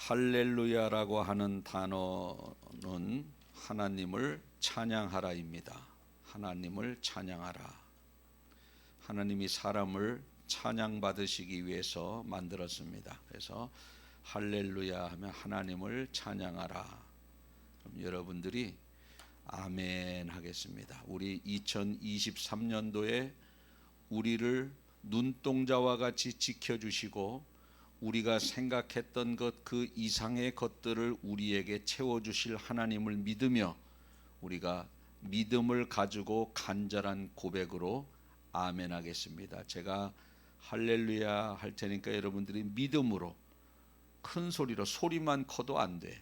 할렐루야라고 하는 단어는 하나님을 찬양하라입니다. 하나님을 찬양하라. 하나님이 사람을 찬양받으시기 위해서 만들었습니다. 그래서 할렐루야 하면 하나님을 찬양하라. 그럼 여러분들이 아멘 하겠습니다. 우리 2023년도에 우리를 눈동자와 같이 지켜주시고 우리가 생각했던 것 그 이상의 것들을 우리에게 채워주실 하나님을 믿으며 우리가 믿음을 가지고 간절한 고백으로 아멘 하겠습니다. 제가 할렐루야 할 테니까 여러분들이 믿음으로 큰 소리로, 소리만 커도 안 돼.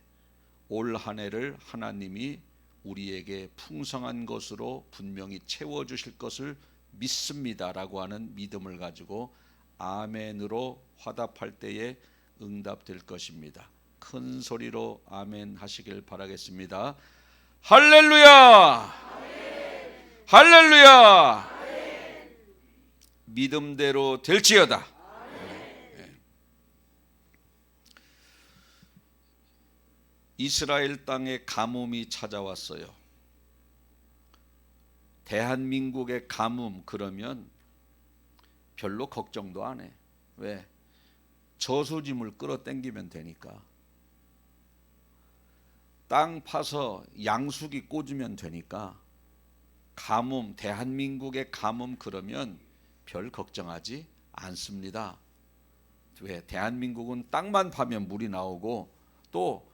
올 한 해를 하나님이 우리에게 풍성한 것으로 분명히 채워주실 것을 믿습니다라고 하는 믿음을 가지고 아멘으로 화답할 때에 응답될 것입니다. 큰 소리로 아멘 하시길 바라겠습니다. 할렐루야! 아멘. 할렐루야! 아멘. 믿음대로 될지어다. 네. 이스라엘 땅에 가뭄이 찾아왔어요. 대한민국의 가뭄 그러면 별로 걱정도 안 해. 왜? 저수지물 끌어당기면 되니까. 땅 파서 양수기 꽂으면 되니까. 가뭄, 대한민국의 가뭄 그러면 별 걱정하지 않습니다. 왜? 대한민국은 땅만 파면 물이 나오고 또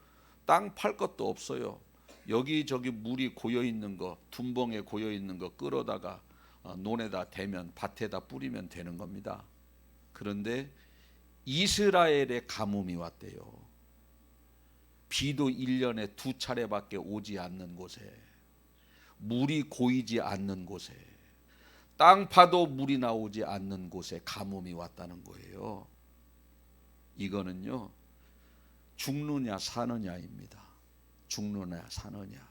땅 팔 것도 없어요. 여기저기 물이 고여있는 거, 둔벙에 고여있는 거 끌어다가 논에다 대면, 밭에다 뿌리면 되는 겁니다. 그런데 이스라엘에 가뭄이 왔대요. 비도 1년에 2차례밖에 오지 않는 곳에, 물이 고이지 않는 곳에, 땅 파도 물이 나오지 않는 곳에 가뭄이 왔다는 거예요. 이거는요, 죽느냐 사느냐입니다. 죽느냐 사느냐.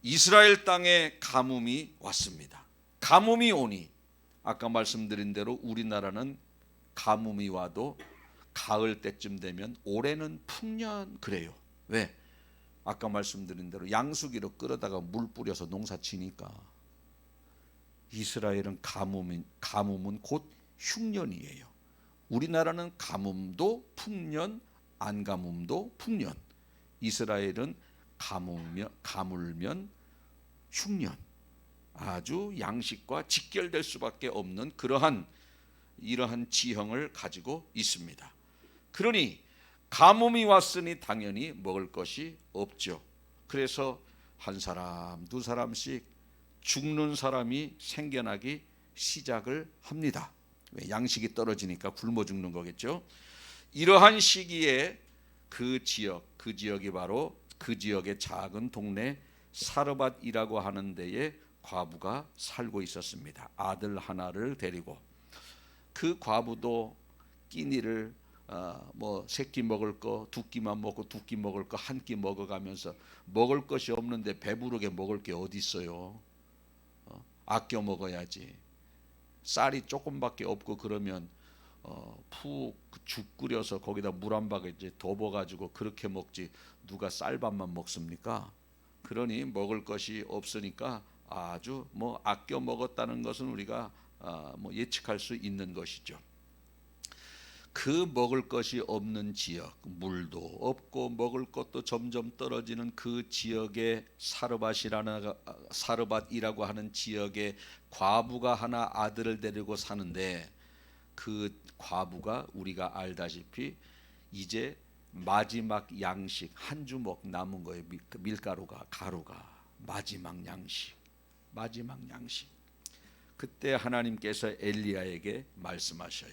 이스라엘 땅에 가뭄이 왔습니다. 가뭄이 오니 아까 말씀드린 대로 우리나라는 가뭄이 와도 가을 때쯤 되면 올해는 풍년 그래요. 왜? 아까 말씀드린 대로 양수기로 끌어다가 물 뿌려서 농사 지니까. 이스라엘은 가뭄은 곧 흉년이에요. 우리나라는 가뭄도 풍년, 안 가뭄도 풍년. 이스라엘은 가물면 흉년. 아주 양식과 직결될 수밖에 없는 이러한 지형을 가지고 있습니다. 그러니 가뭄이 왔으니 당연히 먹을 것이 없죠. 그래서 한 사람, 두 사람씩 죽는 사람이 생겨나기 시작을 합니다. 왜? 양식이 떨어지니까 굶어 죽는 거겠죠. 이러한 시기에 그 지역이 바로 그 지역의 작은 동네 사르밧이라고 하는 데에 과부가 살고 있었습니다. 아들 하나를 데리고. 그 과부도 끼니를 세 끼 먹을 거, 2끼만 먹고 2끼 먹을 거, 1끼 먹어가면서 먹을 것이 없는데 배부르게 먹을 게 어디 있어요? 아껴 먹어야지. 쌀이 조금밖에 없고 그러면 푹 죽 끓여서 거기다 물 한 바가지 덮어가지고 그렇게 먹지 누가 쌀밥만 먹습니까? 그러니 먹을 것이 없으니까 아주 아껴 먹었다는 것은 우리가 예측할 수 있는 것이죠. 그 먹을 것이 없는 지역, 물도 없고 먹을 것도 점점 떨어지는 그 지역의 사르밧이라고 하는 지역에 과부가 하나 아들을 데리고 사는데 그 과부가 우리가 알다시피 이제 마지막 양식 한 주먹 남은 거예요. 밀가루가, 가루가 마지막 양식. 그때 하나님께서 엘리야에게 말씀하셔요.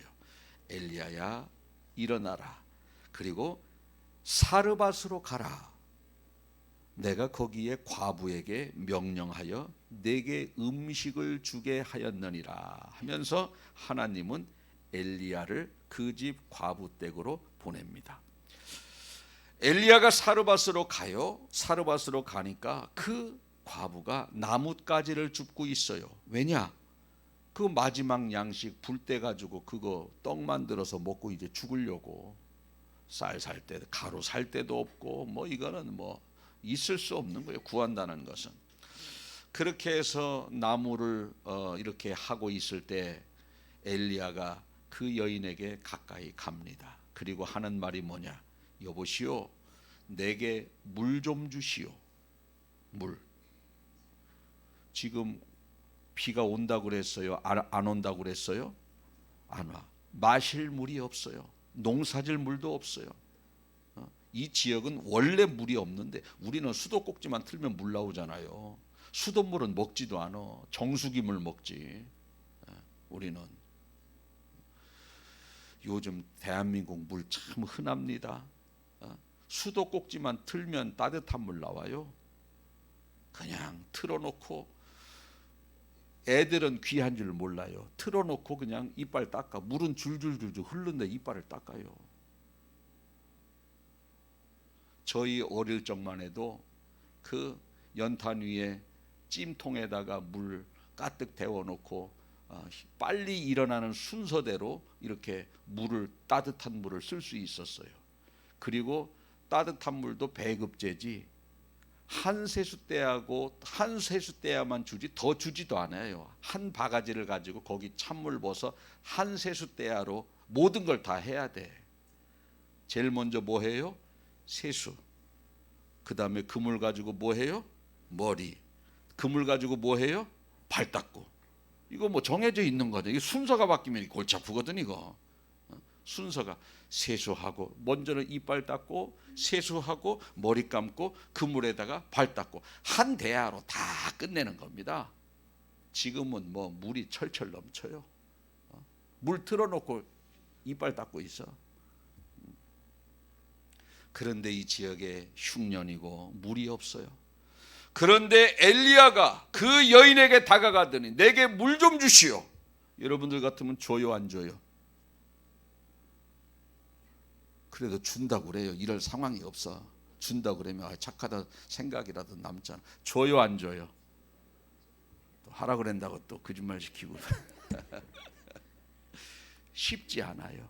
엘리야야, 일어나라. 그리고 사르밧으로 가라. 내가 거기에 과부에게 명령하여 내게 음식을 주게 하였느니라 하면서 하나님은 엘리야를 그 집 과부 댁으로 보냅니다. 엘리야가 사르밧으로 가요. 사르밧으로 가니까 그 과부가 나뭇가지를 줍고 있어요. 왜냐? 그 마지막 양식 불 때 가지고 그거 떡 만들어서 먹고 이제 죽으려고. 쌀 살 때 가루 살 때도 없고 뭐 이거는 뭐 있을 수 없는 거예요. 구한다는 것은. 그렇게 해서 나무를 이렇게 하고 있을 때 엘리야가 그 여인에게 가까이 갑니다. 그리고 하는 말이 뭐냐? 여보시오, 내게 물 좀 주시오. 물. 지금 비가 온다고 그랬어요? 안 온다고 그랬어요? 안 와. 마실 물이 없어요. 농사질 물도 없어요. 이 지역은 원래 물이 없는데 우리는 수도꼭지만 틀면 물 나오잖아요. 수돗물은 먹지도 않아. 정수기 물 먹지. 우리는 요즘 대한민국 물 참 흔합니다. 수도꼭지만 틀면 따뜻한 물 나와요. 그냥 틀어놓고 애들은 귀한 줄 몰라요. 틀어놓고 그냥 이빨 닦아. 물은 줄줄줄줄 흐르는데 이빨을 닦아요. 저희 어릴 적만 해도 그 연탄 위에 찜통에다가 물 가득 데워놓고 빨리 일어나는 순서대로 이렇게 따뜻한 물을 쓸 수 있었어요. 그리고 따뜻한 물도 배급제지 한 세숫대하고 한 세숫대야만 주지 더 주지도 않아요. 한 바가지를 가지고 거기 찬물 부어서 한 세숫대야로 모든 걸 다 해야 돼. 제일 먼저 뭐 해요? 세수. 그 다음에 그물 가지고 뭐 해요? 머리. 그물 가지고 뭐 해요? 발 닦고. 이거 뭐 정해져 있는 거죠. 이게 순서가 바뀌면 골치 아프거든 이거. 순서가 세수하고 먼저는 이빨 닦고 세수하고 머리 감고 그물에다가 발 닦고 한 대야로 다 끝내는 겁니다. 지금은 뭐 물이 철철 넘쳐요. 물 틀어놓고 이빨 닦고 있어. 그런데 이 지역에 흉년이고 물이 없어요. 그런데 엘리야가 그 여인에게 다가가더니 내게 물 좀 주시오. 여러분들 같으면 줘요 안 줘요? 그래도 준다고 그래요. 이럴 상황이 없어. 준다고 그러면 착하다 생각이라도 남잖아. 줘요 안 줘요? 또 하라 그런다고 또 거짓말 시키고 쉽지 않아요.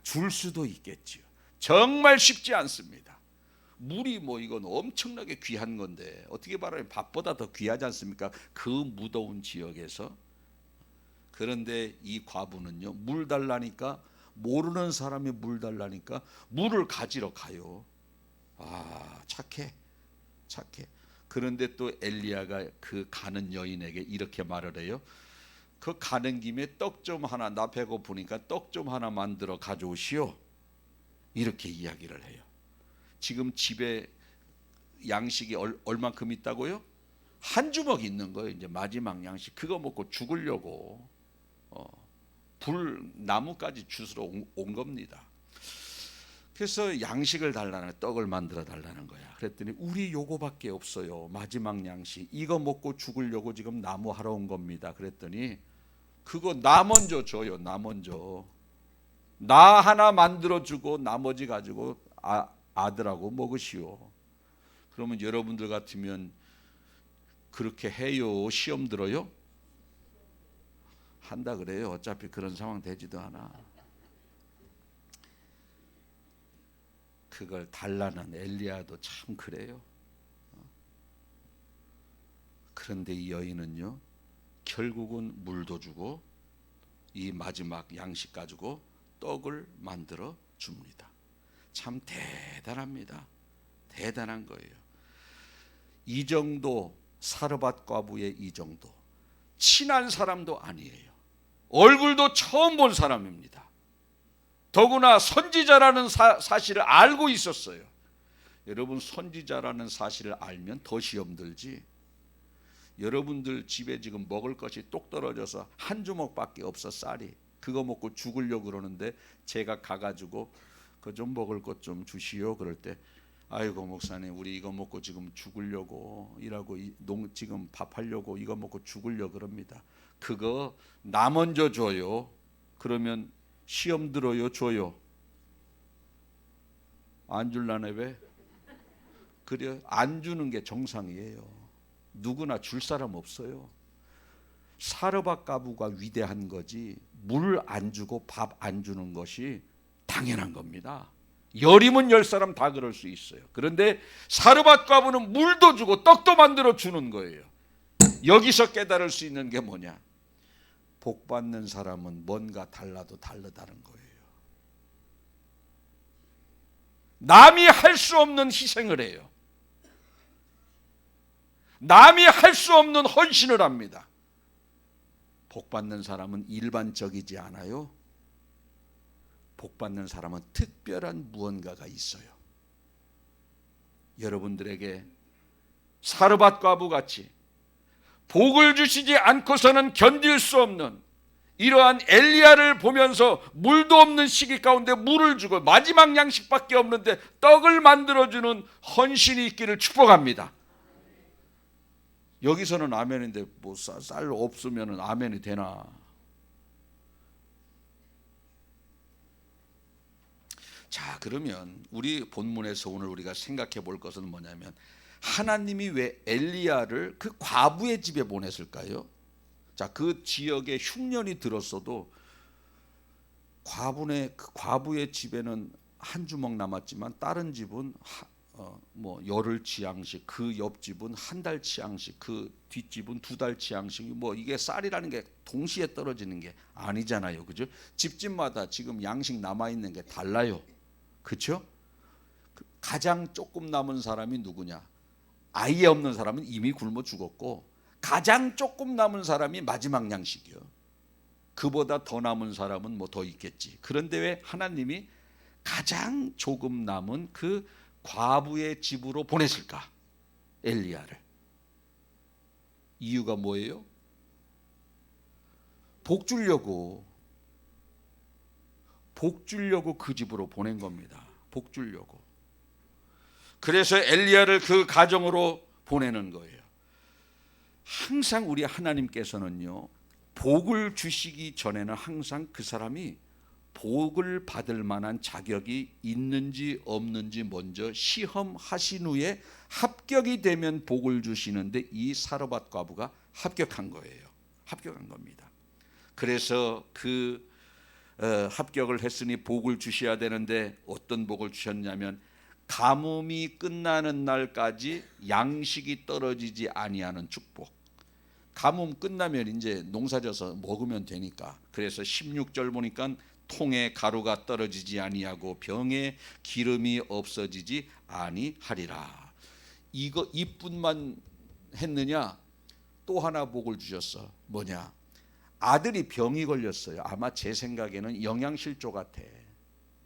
줄 수도 있겠지요. 정말 쉽지 않습니다. 물이 뭐 이건 엄청나게 귀한 건데 어떻게 말하면 밥보다 더 귀하지 않습니까? 그 무더운 지역에서. 그런데 이 과부는요, 물 달라니까 모르는 사람이 물 달라니까 물을 가지러 가요. 착해. 그런데 또 엘리야가 그 가는 여인에게 이렇게 말을 해요. 그 가는 김에 떡 좀 하나, 나 배고프니까 떡 좀 하나 만들어 가져오시오. 이렇게 이야기를 해요. 지금 집에 양식이 얼만큼 있다고요? 한 주먹 있는 거예요. 이제 마지막 양식. 그거 먹고 죽으려고 나무까지 주스러 온 겁니다. 그래서 양식을 달라는, 떡을 만들어 달라는 거야. 그랬더니 우리 요거밖에 없어요. 마지막 양식. 이거 먹고 죽으려고 지금 나무 하러 온 겁니다. 그랬더니 그거 나 먼저 줘요. 나 먼저. 나 하나 만들어 주고 나머지 가지고 아들하고 먹으시오. 그러면 여러분들 같으면 그렇게 해요? 시험 들어요? 한다 그래요. 어차피 그런 상황 되지도 않아. 그걸 달라는 엘리야도 참 그래요. 그런데 이 여인은요, 결국은 물도 주고 이 마지막 양식 가지고 떡을 만들어 줍니다. 참 대단합니다. 대단한 거예요. 이 정도 사르밧 과부의 이 정도 친한 사람도 아니에요. 얼굴도 처음 본 사람입니다. 더구나 선지자라는 사실을 알고 있었어요. 여러분, 선지자라는 사실을 알면 더 시험 들지. 여러분들 집에 지금 먹을 것이 똑 떨어져서 한 주먹밖에 없어, 쌀이. 그거 먹고 죽으려고 그러는데 제가 가가지고 그 좀 먹을 것 좀 주시오. 그럴 때 아이고 목사님, 우리 이거 먹고 지금 죽으려고 일하고 지금 밥하려고 이거 먹고 죽으려고 그럽니다. 그거 나 먼저 줘요. 그러면 시험 들어요, 줘요? 안 줄라네. 왜? 그래, 안 주는 게 정상이에요. 누구나 줄 사람 없어요. 사르밧 과부가 위대한 거지 물 안 주고 밥 안 주는 것이 당연한 겁니다. 열이면 10사람 다 그럴 수 있어요. 그런데 사르밧 과부는 물도 주고 떡도 만들어 주는 거예요. 여기서 깨달을 수 있는 게 뭐냐? 복 받는 사람은 뭔가 달라도 다르다는 거예요. 남이 할 수 없는 희생을 해요. 남이 할 수 없는 헌신을 합니다. 복 받는 사람은 일반적이지 않아요. 복 받는 사람은 특별한 무언가가 있어요. 여러분들에게 사르밧 과부 같이 복을 주시지 않고서는 견딜 수 없는 이러한 엘리야를 보면서 물도 없는 시기 가운데 물을 주고 마지막 양식밖에 없는데 떡을 만들어주는 헌신이 있기를 축복합니다. 여기서는 아멘인데 뭐 쌀 없으면 아멘이 되나? 자, 그러면 우리 본문에서 오늘 우리가 생각해 볼 것은 뭐냐면 하나님이 왜 엘리야를 그 과부의 집에 보냈을까요? 자, 그 지역에 흉년이 들었어도 그 과부의 집에는 한 주먹 남았지만 다른 집은 뭐 열흘 치양식, 그 옆집은 한 달 치양식, 그 뒷집은 2달 치양식. 뭐 이게 쌀이라는 게 동시에 떨어지는 게 아니잖아요, 그죠? 집집마다 지금 양식 남아 있는 게 달라요, 그렇죠? 가장 조금 남은 사람이 누구냐? 아예 없는 사람은 이미 굶어 죽었고, 가장 조금 남은 사람이 마지막 양식이요. 그보다 더 남은 사람은 뭐 더 있겠지. 그런데 왜 하나님이 가장 조금 남은 그 과부의 집으로 보냈을까? 엘리야를. 이유가 뭐예요? 복 주려고 그 집으로 보낸 겁니다. 복 주려고. 그래서 엘리야를 그 가정으로 보내는 거예요. 항상 우리 하나님께서는요, 복을 주시기 전에는 항상 그 사람이 복을 받을 만한 자격이 있는지 없는지 먼저 시험하신 후에 합격이 되면 복을 주시는데 이 사르밧 과부가 합격한 거예요. 합격한 겁니다. 그래서 그 합격을 했으니 복을 주셔야 되는데 어떤 복을 주셨냐면 가뭄이 끝나는 날까지 양식이 떨어지지 아니하는 축복. 가뭄 끝나면 이제 농사져서 먹으면 되니까. 그래서 16절 보니까 통에 가루가 떨어지지 아니하고 병에 기름이 없어지지 아니하리라. 이뿐만 했느냐? 또 하나 복을 주셨어. 뭐냐? 아들이 병이 걸렸어요. 아마 제 생각에는 영양실조 같아.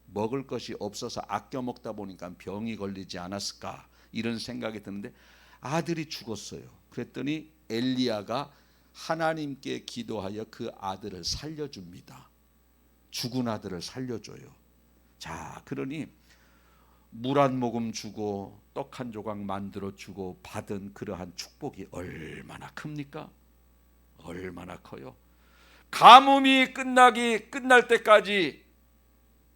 먹을 것이 없어서 아껴 먹다 보니까 병이 걸리지 않았을까, 이런 생각이 드는데 아들이 죽었어요. 그랬더니 엘리야가 하나님께 기도하여 그 아들을 살려줍니다. 죽은 아들을 살려줘요. 자, 그러니 물 한 모금 주고 떡 한 조각 만들어 주고 받은 그러한 축복이 얼마나 큽니까? 얼마나 커요. 가뭄이 끝날 때까지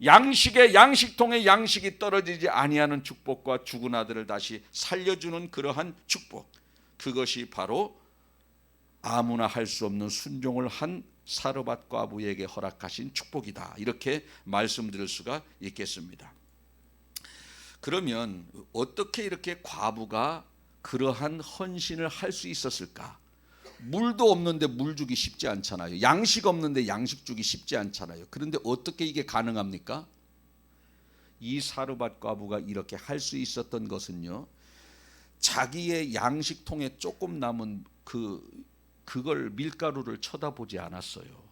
양식통에 양식이 떨어지지 아니하는 축복과 죽은 아들을 다시 살려주는 그러한 축복, 그것이 바로 아무나 할 수 없는 순종을 한 사르밧 과부에게 허락하신 축복이다. 이렇게 말씀드릴 수가 있겠습니다. 그러면 어떻게 이렇게 과부가 그러한 헌신을 할 수 있었을까? 물도 없는데 물 주기 쉽지 않잖아요. 양식 없는데 양식 주기 쉽지 않잖아요. 그런데 어떻게 이게 가능합니까? 이 사르밧 과부가 이렇게 할 수 있었던 것은요, 자기의 양식통에 조금 남은 그걸 밀가루를 쳐다보지 않았어요.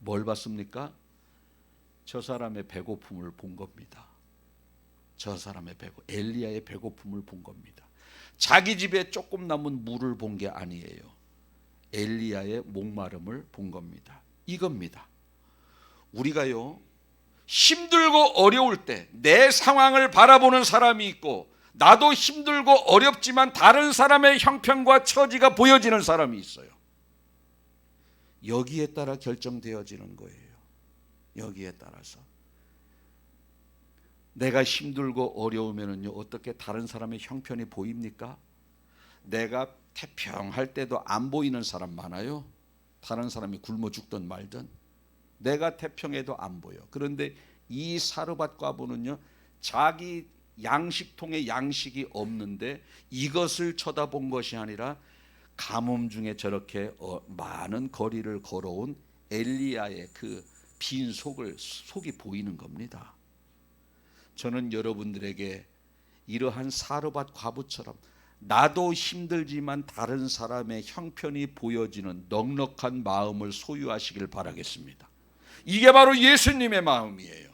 뭘 봤습니까? 저 사람의 배고픔을 본 겁니다. 엘리야의 배고픔을 본 겁니다. 자기 집에 조금 남은 물을 본 게 아니에요. 엘리야의 목마름을 본 겁니다. 이겁니다. 우리가요, 힘들고 어려울 때 내 상황을 바라보는 사람이 있고, 나도 힘들고 어렵지만 다른 사람의 형편과 처지가 보여지는 사람이 있어요. 여기에 따라 결정되어지는 거예요. 여기에 따라서 내가 힘들고 어려우면은요, 어떻게 다른 사람의 형편이 보입니까? 내가 태평할 때도 안 보이는 사람 많아요. 다른 사람이 굶어 죽든 말든 내가 태평해도 안 보여. 그런데 이 사르밧 과부는요, 자기 양식통에 양식이 없는데 이것을 쳐다본 것이 아니라 가뭄 중에 저렇게 많은 거리를 걸어온 엘리야의 그 빈 속이 보이는 겁니다. 저는 여러분들에게 이러한 사르밧 과부처럼 나도 힘들지만 다른 사람의 형편이 보여지는 넉넉한 마음을 소유하시길 바라겠습니다. 이게 바로 예수님의 마음이에요.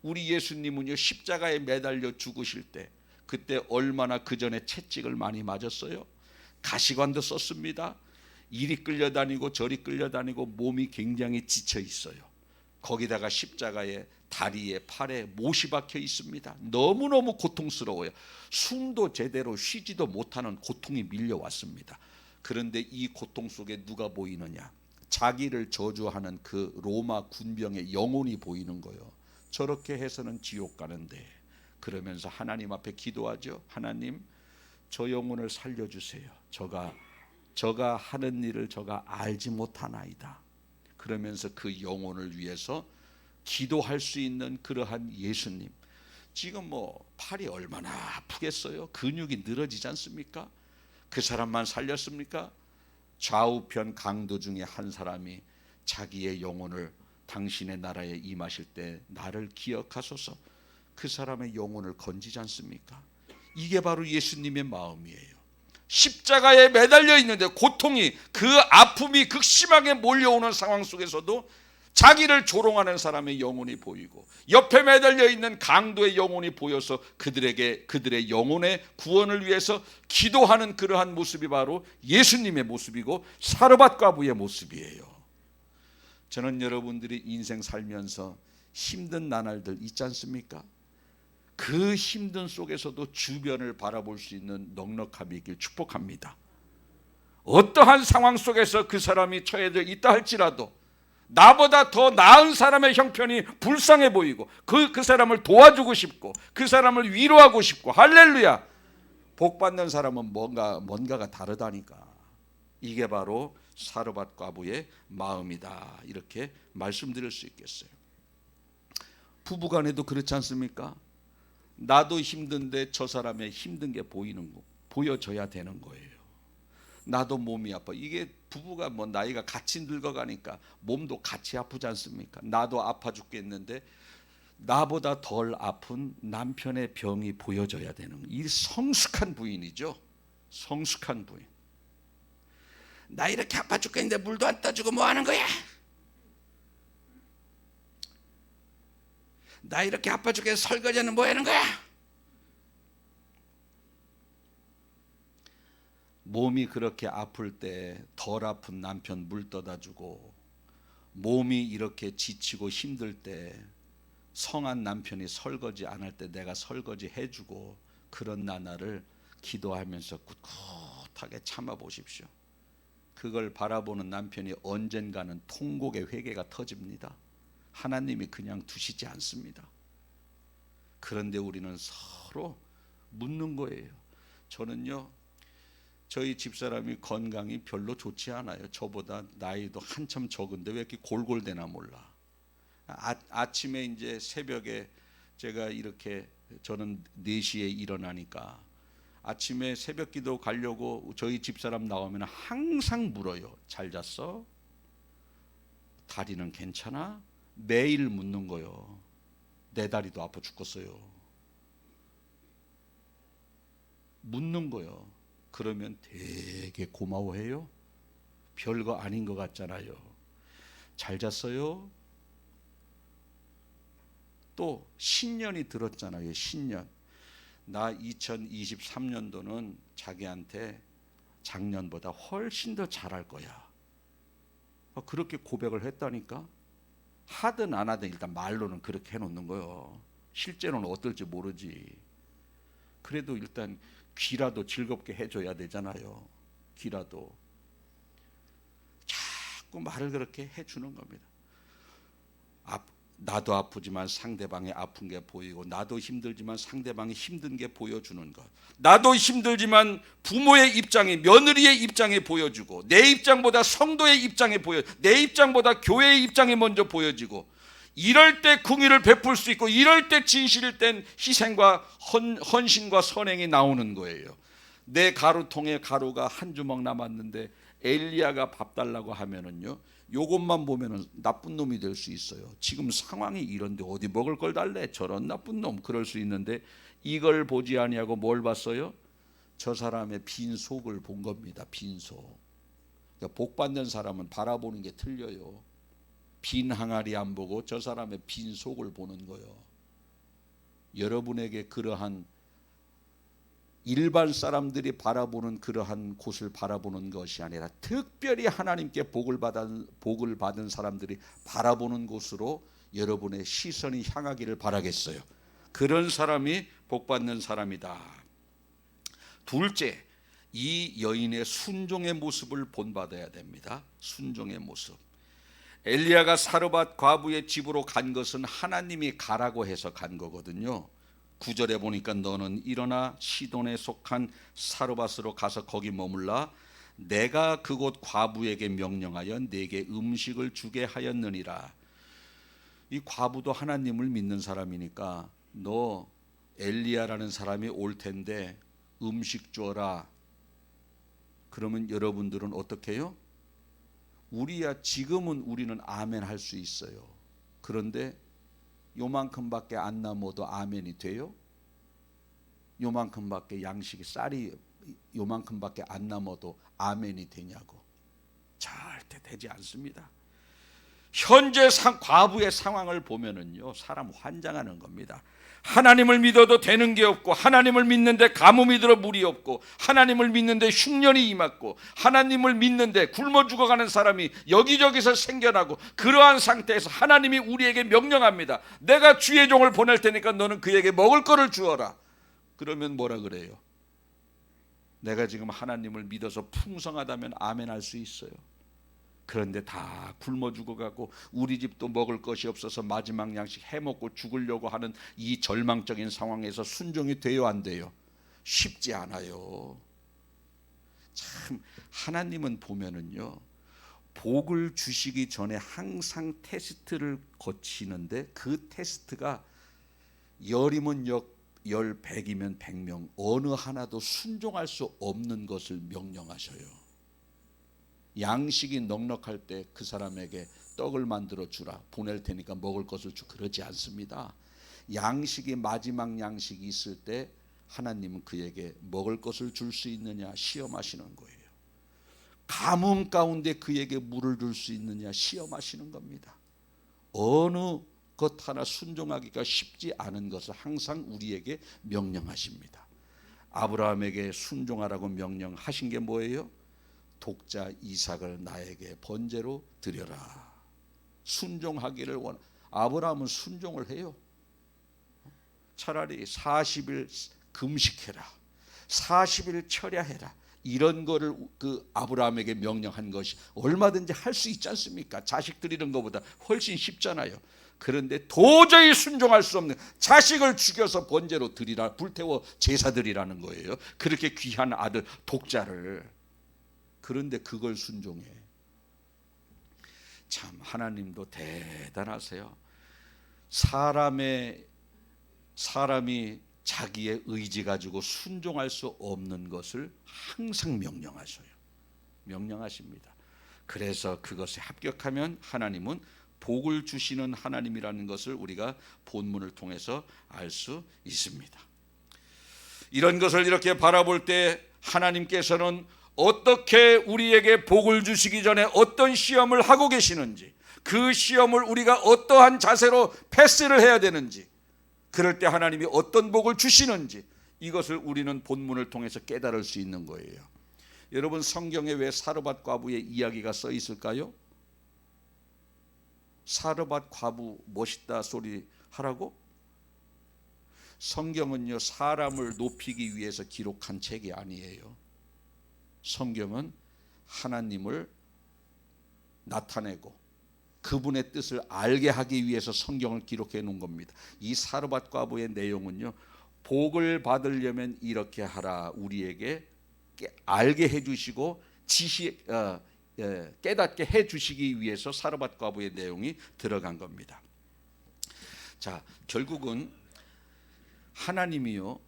우리 예수님은요, 십자가에 매달려 죽으실 때 그때 얼마나 그 전에 채찍을 많이 맞았어요. 가시관도 썼습니다. 이리 끌려다니고 저리 끌려다니고 몸이 굉장히 지쳐 있어요. 거기다가 십자가에 다리에 팔에 못이 박혀 있습니다. 너무너무 고통스러워요. 숨도 제대로 쉬지도 못하는 고통이 밀려왔습니다. 그런데 이 고통 속에 누가 보이느냐? 자기를 저주하는 그 로마 군병의 영혼이 보이는 거예요. 저렇게 해서는 지옥 가는데, 그러면서 하나님 앞에 기도하죠. 하나님, 저 영혼을 살려주세요. 저가 하는 일을 저가 알지 못하나이다. 그러면서 그 영혼을 위해서 기도할 수 있는 그러한 예수님. 지금 팔이 얼마나 아프겠어요? 근육이 늘어지지 않습니까? 그 사람만 살렸습니까? 좌우편 강도 중에 한 사람이 자기의 영혼을 당신의 나라에 임하실 때 나를 기억하소서, 그 사람의 영혼을 건지지 않습니까? 이게 바로 예수님의 마음이에요. 십자가에 매달려 있는데 고통이, 그 아픔이 극심하게 몰려오는 상황 속에서도 자기를 조롱하는 사람의 영혼이 보이고 옆에 매달려 있는 강도의 영혼이 보여서 그들의 영혼의 구원을 위해서 기도하는 그러한 모습이 바로 예수님의 모습이고 사르밧 과부의 모습이에요. 저는 여러분들이 인생 살면서 힘든 나날들 있지 않습니까? 그 힘든 속에서도 주변을 바라볼 수 있는 넉넉함이 있길 축복합니다. 어떠한 상황 속에서 그 사람이 처해져 있다 할지라도 나보다 더 나은 사람의 형편이 불쌍해 보이고 그 사람을 도와주고 싶고 그 사람을 위로하고 싶고, 할렐루야, 복 받는 사람은 뭔가가 다르다니까. 이게 바로 사르밧 과부의 마음이다, 이렇게 말씀드릴 수 있겠어요. 부부간에도 그렇지 않습니까? 나도 힘든데 저 사람의 힘든 게 보여져야 되는 거예요. 나도 몸이 아파. 이게 부부가 나이가 같이 늙어가니까 몸도 같이 아프지 않습니까? 나도 아파 죽겠는데 나보다 덜 아픈 남편의 병이 보여져야 되는, 이 성숙한 부인이죠. 성숙한 부인. 나 이렇게 아파 죽겠는데 물도 안 따주고 뭐 하는 거야? 나 이렇게 아파 죽겠는데 설거지는 뭐 하는 거야? 몸이 그렇게 아플 때 덜 아픈 남편 물 떠다 주고, 몸이 이렇게 지치고 힘들 때 성한 남편이 설거지 안 할 때 내가 설거지 해주고, 그런 나날을 기도하면서 꿋꿋하게 참아 보십시오. 그걸 바라보는 남편이 언젠가는 통곡의 회개가 터집니다. 하나님이 그냥 두시지 않습니다. 그런데 우리는 서로 묻는 거예요. 저는요, 저희 집사람이 건강이 별로 좋지 않아요. 저보다 나이도 한참 적은데 왜 이렇게 골골대나 몰라. 아침에 이제 새벽에 제가 이렇게, 저는 4시에 일어나니까 아침에 새벽 기도 가려고 저희 집사람 나오면 항상 물어요. 잘 잤어? 다리는 괜찮아? 매일 묻는 거요. 내 다리도 아파 죽겠어요. 묻는 거요. 그러면 되게 고마워해요. 별거 아닌 것 같잖아요. 잘 잤어요? 또 신년이 들었잖아요. 신년. 나 2023년도는 자기한테 작년보다 훨씬 더 잘할 거야. 그렇게 고백을 했다니까. 하든 안 하든 일단 말로는 그렇게 해놓는 거예요. 실제로는 어떨지 모르지. 그래도 일단 귀라도 즐겁게 해줘야 되잖아요. 귀라도. 자꾸 말을 그렇게 해주는 겁니다. 나도 아프지만 상대방이 아픈 게 보이고, 나도 힘들지만 상대방이 힘든 게 보여주는 것. 나도 힘들지만 부모의 입장이, 며느리의 입장에 보여주고, 내 입장보다 성도의 입장에 내 입장보다 교회의 입장이 먼저 보여지고, 이럴 때 긍휼을 베풀 수 있고 이럴 때 진실된 희생과 헌신과 선행이 나오는 거예요. 내 가루통에 가루가 한 주먹 남았는데 엘리야가 밥 달라고 하면은요, 요것만 보면은 나쁜 놈이 될 수 있어요. 지금 상황이 이런데 어디 먹을 걸 달래, 저런 나쁜 놈, 그럴 수 있는데 이걸 보지 아니하고 뭘 봤어요? 저 사람의 빈 속을 본 겁니다. 빈 속. 그러니까 복 받는 사람은 바라보는 게 틀려요. 빈 항아리 안 보고 저 사람의 빈 속을 보는 거예요. 여러분에게 그러한 일반 사람들이 바라보는 그러한 곳을 바라보는 것이 아니라 특별히 하나님께 복을 받은 사람들이 바라보는 곳으로 여러분의 시선이 향하기를 바라겠어요. 그런 사람이 복 받는 사람이다. 둘째, 이 여인의 순종의 모습을 본받아야 됩니다. 순종의 모습. 엘리야가 사르밧 과부의 집으로 간 것은 하나님이 가라고 해서 간 거거든요. 9절에 보니까 너는 일어나 시돈에 속한 사르밧으로 가서 거기 머물라. 내가 그곳 과부에게 명령하여 네게 음식을 주게 하였느니라. 이 과부도 하나님을 믿는 사람이니까 너 엘리야라는 사람이 올 텐데 음식 줘라. 그러면 여러분들은 어떻게 해요? 지금은 우리는 아멘 할 수 있어요. 그런데 요만큼밖에 안 남아도 아멘이 돼요? 요만큼밖에 양식이 쌀이 요만큼밖에 안 남아도 아멘이 되냐고. 절대 되지 않습니다. 현재 과부의 상황을 보면은요, 사람 환장하는 겁니다. 하나님을 믿어도 되는 게 없고, 하나님을 믿는데 가뭄이 들어 물이 없고, 하나님을 믿는데 흉년이 임했고, 하나님을 믿는데 굶어 죽어가는 사람이 여기저기서 생겨나고, 그러한 상태에서 하나님이 우리에게 명령합니다. 내가 주의 종을 보낼 테니까 너는 그에게 먹을 거를 주어라. 그러면 뭐라 그래요? 내가 지금 하나님을 믿어서 풍성하다면 아멘 할 수 있어요. 그런데 다 굶어 죽어가고 우리 집도 먹을 것이 없어서 마지막 양식 해먹고 죽으려고 하는 이 절망적인 상황에서 순종이 돼요, 안 돼요? 쉽지 않아요. 참 하나님은 보면은요, 복을 주시기 전에 항상 테스트를 거치는데 그 테스트가 열이면 열, 100이면 100명 어느 하나도 순종할 수 없는 것을 명령하셔요. 양식이 넉넉할 때 그 사람에게 떡을 만들어 주라, 보낼 테니까 먹을 것을 주, 그러지 않습니다. 양식이 마지막 양식이 있을 때 하나님은 그에게 먹을 것을 줄 수 있느냐 시험하시는 거예요. 가뭄 가운데 그에게 물을 줄 수 있느냐 시험하시는 겁니다. 어느 것 하나 순종하기가 쉽지 않은 것을 항상 우리에게 명령하십니다. 아브라함에게 순종하라고 명령하신 게 뭐예요? 독자 이삭을 나에게 번제로 드려라. 순종하기를 아브라함은 순종을 해요. 차라리 40일 금식해라, 40일 철야해라, 이런 거를 그 아브라함에게 명령한 것이 얼마든지 할 수 있지 않습니까? 자식 드리는 것보다 훨씬 쉽잖아요. 그런데 도저히 순종할 수 없는, 자식을 죽여서 번제로 드리라, 불태워 제사 드리라는 거예요. 그렇게 귀한 아들 독자를. 그런데 그걸 순종해. 참 하나님도 대단하세요. 사람이 자기의 의지 가지고 순종할 수 없는 것을 항상 명령하십니다. 그래서 그것에 합격하면 하나님은 복을 주시는 하나님이라는 것을 우리가 본문을 통해서 알 수 있습니다. 이런 것을 이렇게 바라볼 때 하나님께서는 어떻게 우리에게 복을 주시기 전에 어떤 시험을 하고 계시는지, 그 시험을 우리가 어떠한 자세로 패스를 해야 되는지, 그럴 때 하나님이 어떤 복을 주시는지, 이것을 우리는 본문을 통해서 깨달을 수 있는 거예요. 여러분, 성경에 왜 사르밧 과부의 이야기가 써 있을까요? 사르밧 과부 멋있다 소리 하라고? 성경은요, 사람을 높이기 위해서 기록한 책이 아니에요. 성경은 하나님을 나타내고 그분의 뜻을 알게 하기 위해서 성경을 기록해 놓은 겁니다. 이 사르밧 과부의 내용은요, 복을 받으려면 이렇게 하라, 우리에게 알게 해주시고 깨닫게 해주시기 위해서 사르밧 과부의 내용이 들어간 겁니다. 자, 결국은 하나님이요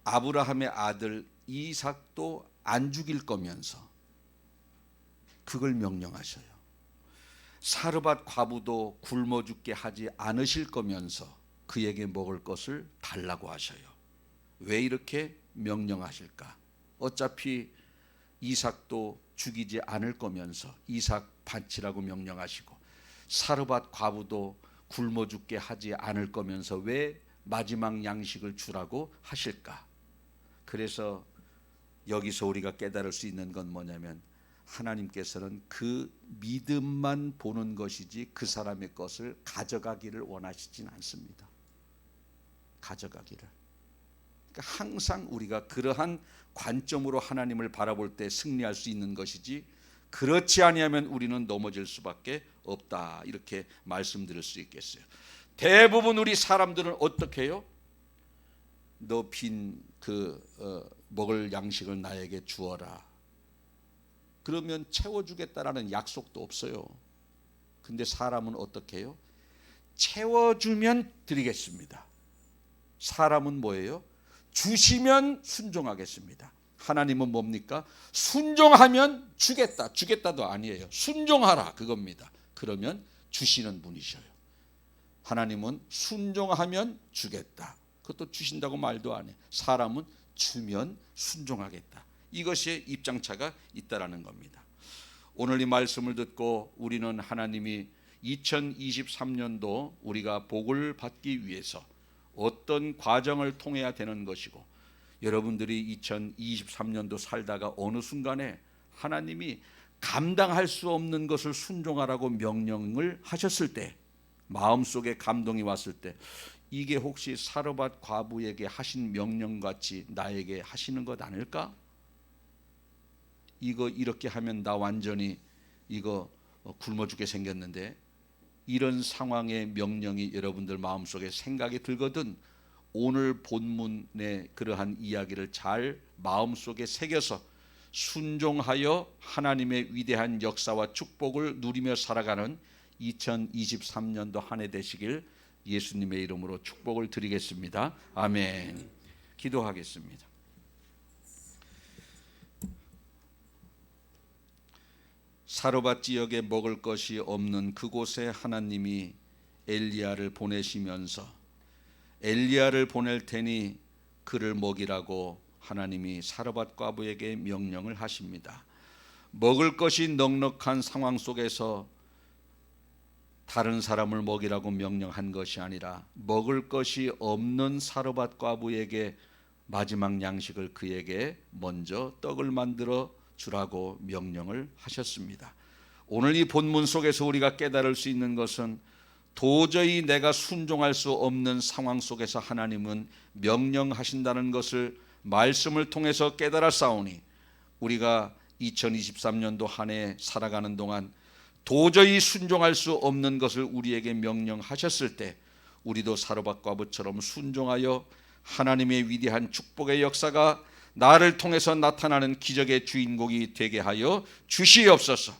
아브라함의 아들 이삭도 안 죽일 거면서 그걸 명령하셔요. 사르밧 과부도 굶어 죽게 하지 않으실 거면서 그에게 먹을 것을 달라고 하셔요. 왜 이렇게 명령하실까? 어차피 이삭도 죽이지 않을 거면서 이삭 바치라고 명령하시고 사르밧 과부도 굶어 죽게 하지 않을 거면서 왜 마지막 양식을 주라고 하실까? 그래서 여기서 우리가 깨달을 수 있는 건 뭐냐면 하나님께서는 그 믿음만 보는 것이지 그 사람의 것을 가져가기를 원하시진 않습니다. 가져가기를. 그러니까 항상 우리가 그러한 관점으로 하나님을 바라볼 때 승리할 수 있는 것이지 그렇지 아니하면 우리는 넘어질 수밖에 없다. 이렇게 말씀드릴 수 있겠어요. 대부분 우리 사람들은 어떻게 해요? 너 빈 먹을 양식을 나에게 주어라. 그러면 채워주겠다라는 약속도 없어요. 근데 사람은 어떻게 해요? 채워주면 드리겠습니다. 사람은 뭐예요? 주시면 순종하겠습니다. 하나님은 뭡니까? 순종하면 주겠다. 주겠다도 아니에요. 순종하라 그겁니다. 그러면 주시는 분이셔요. 하나님은 순종하면 주겠다. 그것도 주신다고 말도 안 해. 사람은 주면 순종하겠다. 이것이 입장차가 있다라는 겁니다. 오늘 이 말씀을 듣고 우리는 하나님이 2023년도 우리가 복을 받기 위해서 어떤 과정을 통해야 되는 것이고 여러분들이 2023년도 살다가 어느 순간에 하나님이 감당할 수 없는 것을 순종하라고 명령을 하셨을 때 마음속에 감동이 왔을 때 이게 혹시 사르밧 과부에게 하신 명령같이 나에게 하시는 것 아닐까? 이거 이렇게 하면 나 완전히 이거 굶어 죽게 생겼는데 이런 상황의 명령이 여러분들 마음속에 생각이 들거든 오늘 본문의 그러한 이야기를 잘 마음속에 새겨서 순종하여 하나님의 위대한 역사와 축복을 누리며 살아가는 2023년도 한 해 되시길 예수님의 이름으로 축복을 드리겠습니다. 아멘. 기도하겠습니다. 사르밧 지역에 먹을 것이 없는 그곳에 하나님이 엘리야를 보내시면서 엘리야를 보낼 테니 그를 먹이라고 하나님이 사르밧 과부에게 명령을 하십니다. 먹을 것이 넉넉한 상황 속에서 다른 사람을 먹이라고 명령한 것이 아니라 먹을 것이 없는 사르밧 과부에게 마지막 양식을 그에게 먼저 떡을 만들어 주라고 명령을 하셨습니다. 오늘 이 본문 속에서 우리가 깨달을 수 있는 것은 도저히 내가 순종할 수 없는 상황 속에서 하나님은 명령하신다는 것을 말씀을 통해서 깨달았사오니 우리가 2023년도 한 해 살아가는 동안 도저히 순종할 수 없는 것을 우리에게 명령하셨을 때 우리도 사르밧 과부처럼 순종하여 하나님의 위대한 축복의 역사가 나를 통해서 나타나는 기적의 주인공이 되게 하여 주시옵소서.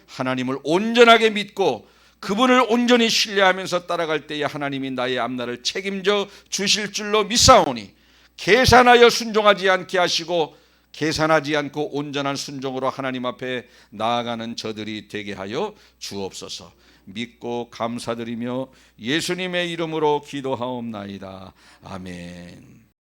하나님을 온전하게 믿고 그분을 온전히 신뢰하면서 따라갈 때에 하나님이 나의 앞날을 책임져 주실 줄로 믿사오니 계산하여 순종하지 않게 하시고 계산하지 않고 온전한 순종으로 하나님 앞에 나아가는 저들이 되게 하여 주옵소서. 믿고 감사드리며 예수님의 이름으로 기도하옵나이다. 아멘.